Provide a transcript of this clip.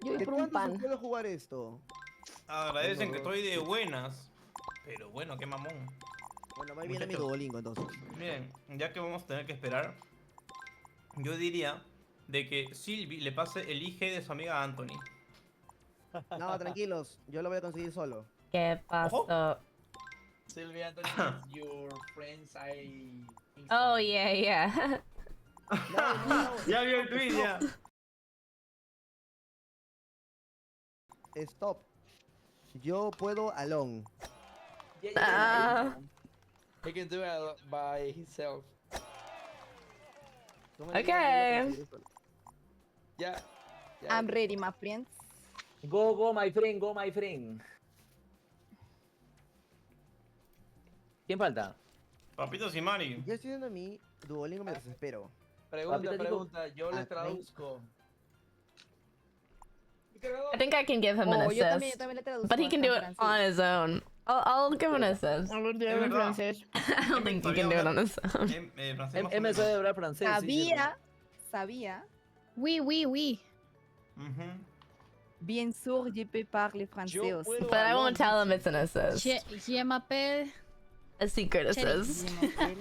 Yo voy ¿De por un cuándo se pan. puede jugar esto? Agradecen que estoy de buenas. Pero bueno, qué mamón. Bueno, va bien a mi Muchachos. Duolingo entonces. Miren, ya que vamos a tener que esperar, yo diría de que Sylvie le pase el IG de su amiga Anthony. No, tranquilos, yo lo voy a conseguir solo. ¿Qué Ojo. pasó? Sylvie Anthony is your friends I think so. Oh, yeah, yeah. No, Ya vio el tweet, ya. Stop. Yo puedo alone. Ah. He can do it by himself. Tú me digas, yo lo Okay. conseguiré solo. Yeah. I'm ready, my friends. Go, my friend, go, my friend. ¿Quién falta? Papitos y Mari. Ya estoy viendo mi Duolingo mientras espero. Pregunta, yo le Ah, traduzco. I think I can give him an Oh, yo assist. también le traduzco. But he can do it hasta on his own. I'll give him an assist. A ver, Es dígame en verdad. francés. I don't think he can do it on his own. Francés más o M menos. sabe hablar francés. sí, Sabía. Oui, oui, oui. Ujú. Bien sûr, je peux parler français Yo aussi. puedo But I won't tell him it's an assist. Je m'appelle... A secret Cherry. assist. Je m'appelle